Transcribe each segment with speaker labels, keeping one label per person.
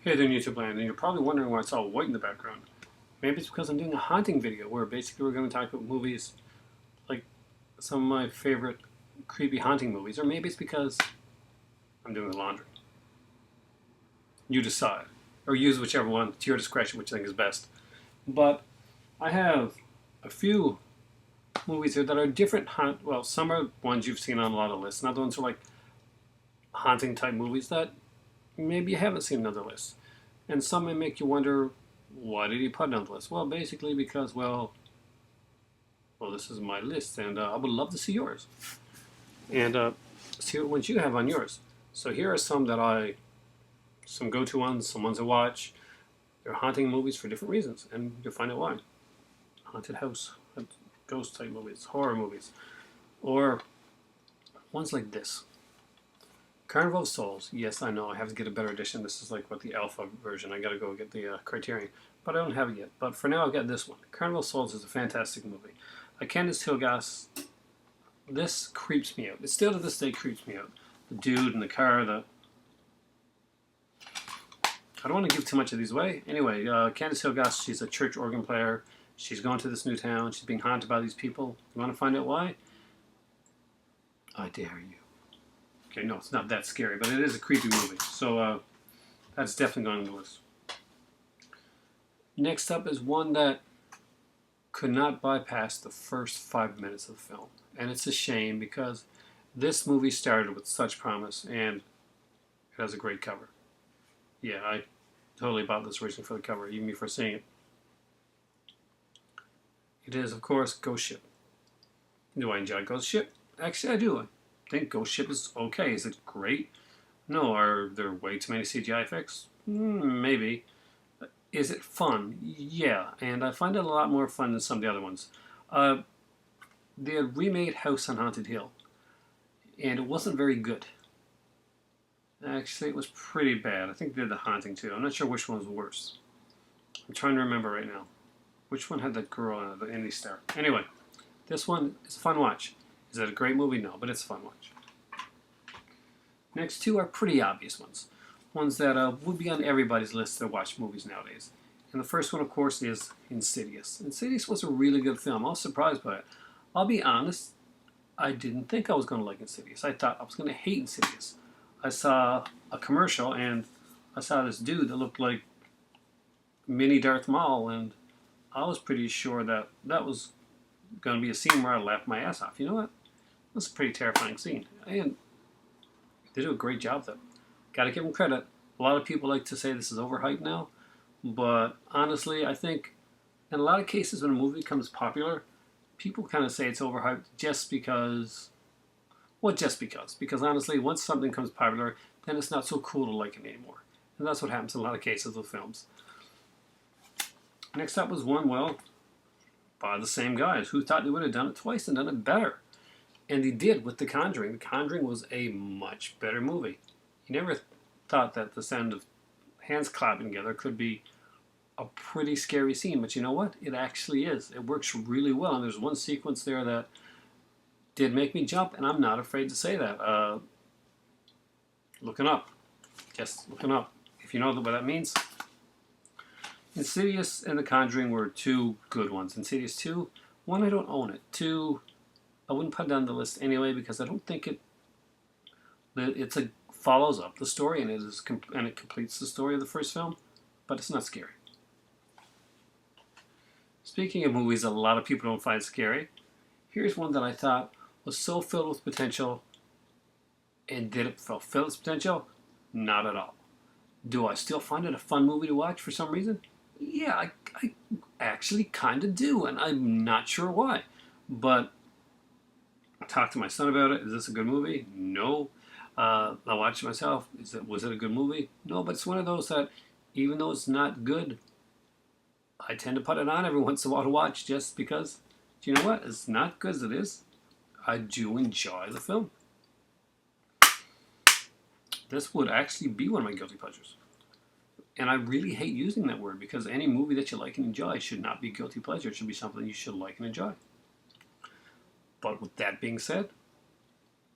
Speaker 1: Hey there, YouTube land, and you're probably wondering why it's all white in the background. Maybe it's because I'm doing a haunting video where basically we're going to talk about movies, like some of my favorite creepy haunting movies, or maybe it's because I'm doing the laundry. You decide, or use whichever one to your discretion, which you think is best. But I have a few movies here that are different. Well, some are ones you've seen on a lot of lists, and other ones are like haunting type movies that maybe you haven't seen on other lists. And some may make you wonder, why did he put it on the list? Well, basically because, this is my list, and I would love to see yours. And see what ones you have on yours. So here are some some go-to ones, some ones I watch. They're haunting movies for different reasons, and you'll find out why. Haunted house, ghost type movies, horror movies, or ones like this. Carnival of Souls. Yes, I know. I have to get a better edition. This is like the alpha version. I got to go get the Criterion, but I don't have it yet. But for now, I've got this one. Carnival of Souls is a fantastic movie. Candice Hilgas. This creeps me out. It still to this day creeps me out. The dude in the car. I don't want to give too much of these away. Anyway, Candice Hilgas. She's a church organ player. She's going to this new town. She's being haunted by these people. You want to find out why? I dare you. Okay, no, it's not that scary, but it is a creepy movie. So that's definitely going on the list. Next up is one that could not bypass the first 5 minutes of the film. And it's a shame because this movie started with such promise and it has a great cover. Yeah, I totally bought this originally for the cover, even before seeing it. It is, of course, Ghost Ship. Do I enjoy Ghost Ship? Actually, I do. I think Ghost Ship is okay. Is it great? No. Are there way too many CGI effects? Maybe. Is it fun? Yeah, and I find it a lot more fun than some of the other ones. They had remade House on Haunted Hill, and it wasn't very good. Actually, it was pretty bad. I think they did The Haunting too. I'm not sure which one was worse. I'm trying to remember right now. Which one had that girl in it, the indie star? Anyway, this one is a fun watch. Is it a great movie? No, but it's a fun watch. Next two are pretty obvious ones. Ones that would be on everybody's list to watch movies nowadays. And the first one, of course, is Insidious. Insidious was a really good film. I was surprised by it. I'll be honest, I didn't think I was going to like Insidious. I thought I was going to hate Insidious. I saw a commercial, and I saw this dude that looked like mini Darth Maul, and I was pretty sure that that was going to be a scene where I laughed my ass off. You know what? That's a pretty terrifying scene. And they do a great job, though. Gotta give them credit. A lot of people like to say this is overhyped now, but honestly, I think in a lot of cases when a movie becomes popular, people kind of say it's overhyped just because, because honestly, once something becomes popular, then it's not so cool to like it anymore. And that's what happens in a lot of cases with films. Next up was one, by the same guys who thought they would have done it twice and done it better. And they did with The Conjuring. The Conjuring was a much better movie. You never thought that the sound of hands clapping together could be a pretty scary scene, but you know what? It actually is. It works really well, and there's one sequence there that did make me jump, and I'm not afraid to say that. Looking up. Just looking up. If you know what that means. Insidious and The Conjuring were two good ones. Insidious 2, 1, I don't own it. 2, I wouldn't put it on the list anyway because I don't think it follows up the story and it completes the story of the first film, but it's not scary. Speaking of movies that a lot of people don't find scary, here's one that I thought was so filled with potential, and did it fulfill its potential? Not at all. Do I still find it a fun movie to watch for some reason? Yeah, I actually kind of do, and I'm not sure why. But I talked to my son about it. Is this a good movie? No. I watched it myself. Was it a good movie? No, but it's one of those that, even though it's not good, I tend to put it on every once in a while to watch just because, do you know what? It's not good as it is. I do enjoy the film. This would actually be one of my guilty pleasures. And I really hate using that word because any movie that you like and enjoy should not be guilty pleasure. It should be something you should like and enjoy. But with that being said,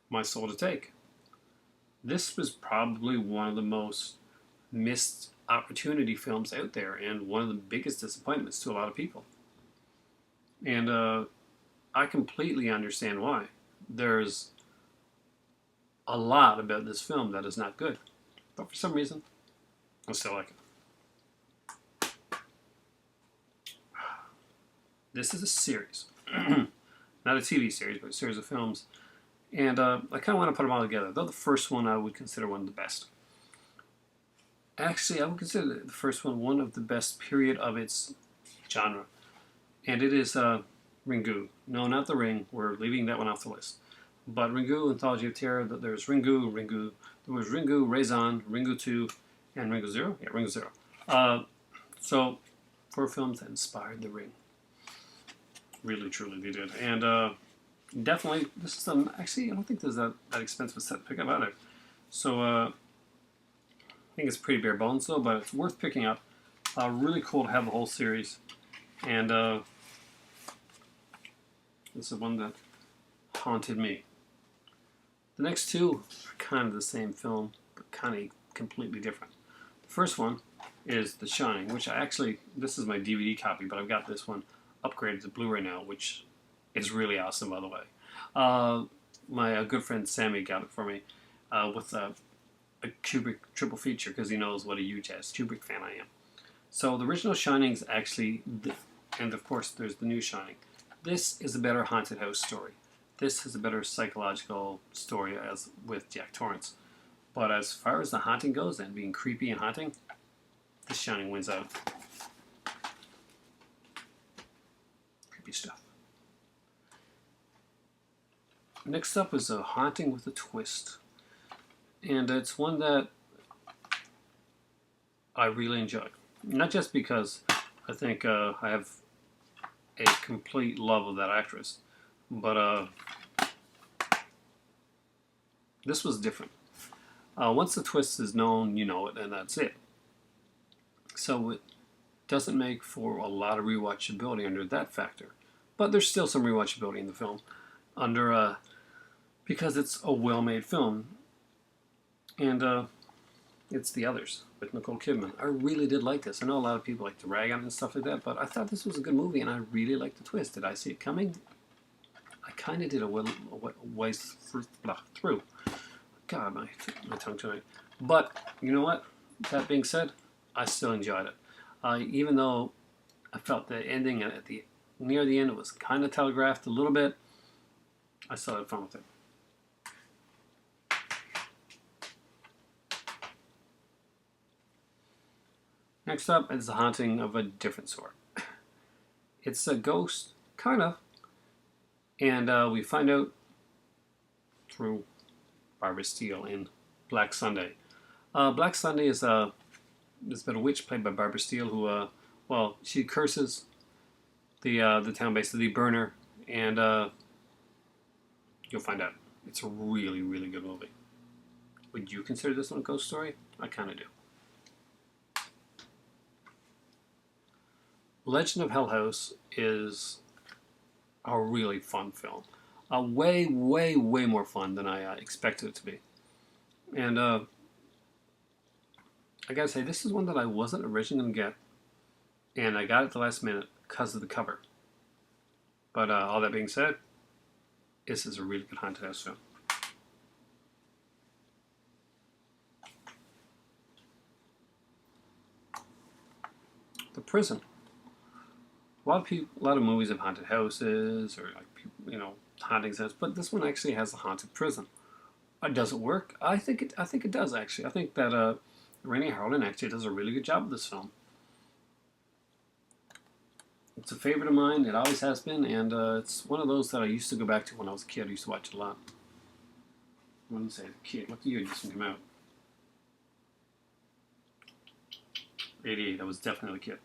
Speaker 1: my soul to take. This was probably one of the most missed opportunity films out there, and one of the biggest disappointments to a lot of people. And I completely understand why. There's a lot about this film that is not good, but for some reason, I still like it. This is a series, not a TV series, but a series of films, and I kind of want to put them all together. Though the first one I would consider one of the best. Actually, I would consider the first one of the best period of its genre, and it is Ringu. No, not The Ring. We're leaving that one off the list. But Ringu, Anthology of Terror. There's Ringu. There was Ringu, Raison, Ringu 2, and Ringu 0. Yeah, Ringu 0. So, 4 films that inspired The Ring. Really, truly, they did. And definitely, this is actually, I don't think there's that expensive set to pick up either. So, I think it's pretty bare bones though, but it's worth picking up. Really cool to have the whole series. And this is one that haunted me. The next two are kind of the same film, but kind of completely different. The first one is The Shining, which this is my DVD copy, but I've got this one upgraded to Blu-ray now, which is really awesome, by the way. My good friend Sammy got it for me with a Kubrick triple feature because he knows what a huge ass Kubrick fan I am. So the original Shining is actually, and of course there's the new Shining. This is a better haunted house story. This is a better psychological story as with Jack Torrance. But as far as the haunting goes and being creepy and haunting, The Shining wins out. Creepy stuff. Next up is A Haunting with a Twist. And it's one that I really enjoyed. Not just because I think I have a complete love of that actress, but this was different. Once the twist is known, you know it, and that's it. So it doesn't make for a lot of rewatchability under that factor. But there's still some rewatchability in the film because it's a well-made film. And it's The Others with Nicole Kidman. I really did like this. I know a lot of people like to rag on it and stuff like that, but I thought this was a good movie, and I really liked the twist. Did I see it coming? I kind of did a ways through. God, my tongue tonight. But you know what? That being said, I still enjoyed it. Even though I felt the ending near the end, it was kind of telegraphed a little bit, I still had fun with it. Next up is The Haunting of a Different Sort. It's a ghost, kind of, and we find out through Barbara Steele in Black Sunday. Black Sunday is about a witch played by Barbara Steele who, she curses the town, basically burn her, and you'll find out. It's a really, really good movie. Would you consider this one a ghost story? I kind of do. Legend of Hell House is a really fun film. Way, way, way more fun than I expected it to be. And I gotta say, this is one that I wasn't originally going to get, and I got it at the last minute because of the cover. But all that being said, this is a really good haunted house film. The Prison. A lot of movies have haunted houses or haunting houses, but this one actually has a haunted prison. Does it work? I think it does actually. I think that Rennie Harlin actually does a really good job with this film. It's a favorite of mine. It always has been, and it's one of those that I used to go back to when I was a kid. I used to watch it a lot. I wouldn't say a kid. What year did this one come out? 88. I was definitely a kid.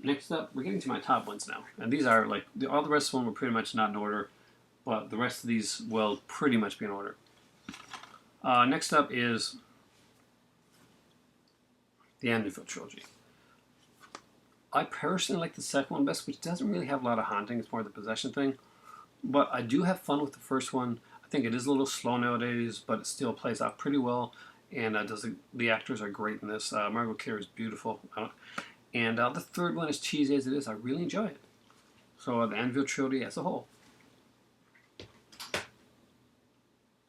Speaker 1: Next up, we're getting to my top ones now. And these are, all the rest of them were pretty much not in order, but the rest of these will pretty much be in order. Next up is the Amityville trilogy. I personally like the second one best, which doesn't really have a lot of haunting. It's more the possession thing. But I do have fun with the first one. I think it is a little slow nowadays, but it still plays out pretty well. And the actors are great in this. Margot Kidder is beautiful. And the third one, as cheesy as it is, I really enjoy it. So the Anvil trilogy as a whole.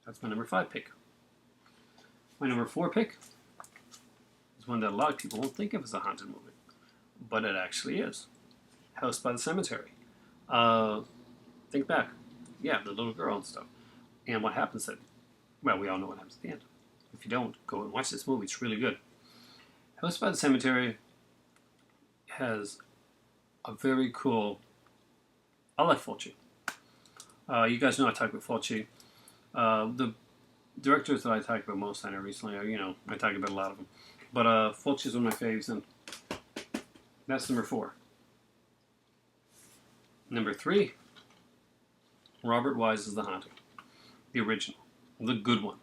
Speaker 1: That's my number 5 pick. My number 4 pick is one that a lot of people won't think of as a haunted movie, but it actually is. House by the Cemetery. Think back. Yeah, the little girl and stuff. And what happens then? Well, we all know what happens at the end. If you don't, go and watch this movie. It's really good. House by the Cemetery has a very cool... I like Fulci. You guys know I talk about Fulci. The directors that I talk about most I know recently, I talk about a lot of them. But Fulci is one of my faves, and that's number 4. Number 3, Robert Wise's The Haunting. The original. The good one.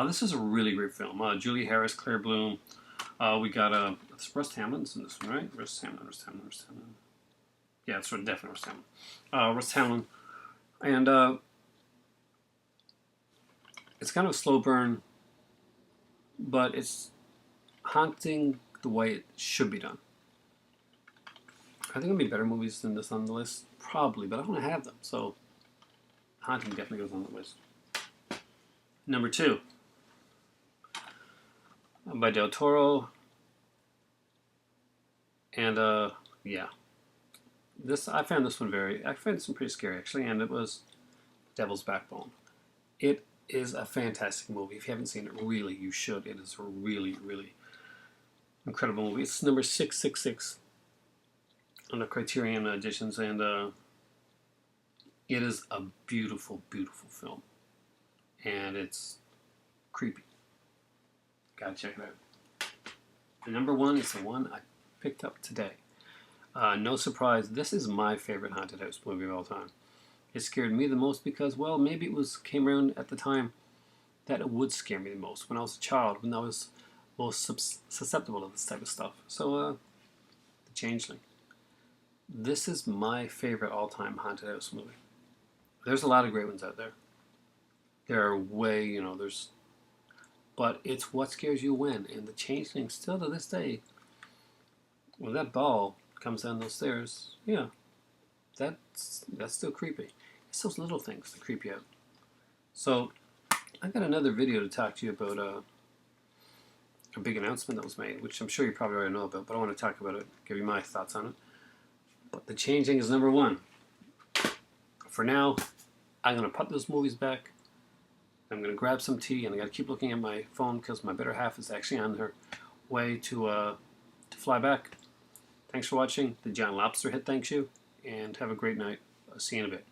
Speaker 1: This is a really great film. Julie Harris, Claire Bloom. We got Russ Hamlin's in this one, right? Russ Hamlin. Yeah, it's definitely Russ Hamlin. Russ Hamlin. And it's kind of a slow burn, but it's haunting the way it should be done. I think there'll be better movies than this on the list, probably, but I don't have them, so haunting definitely goes on the list. Number 2, by Del Toro, and yeah, I found this one pretty scary actually, and it was Devil's Backbone. It is a fantastic movie. If you haven't seen it, really, you should. It is a really, really incredible movie. It's number 666 on the Criterion editions, and it is a beautiful, beautiful film, and it's creepy. Gotta check it out. The number 1 is the one I picked up today. No surprise, this is my favorite haunted house movie of all time. It scared me the most because, well, maybe it came around at the time that it would scare me the most when I was a child, when I was most susceptible to this type of stuff. So, The Changeling. This is my favorite all-time haunted house movie. There's a lot of great ones out there. There are but it's what scares you when. And The Changeling, still to this day, when that ball comes down those stairs, yeah, that's still creepy. It's those little things that creep you out. So, I've got another video to talk to you about a big announcement that was made, which I'm sure you probably already know about, but I want to talk about it, give you my thoughts on it. But The Changeling is number 1. For now, I'm going to put those movies back. I'm going to grab some tea, and I got to keep looking at my phone because my better half is actually on her way to fly back. Thanks for watching. The John Lobster Hit thanks you, and have a great night. I'll see you in a bit.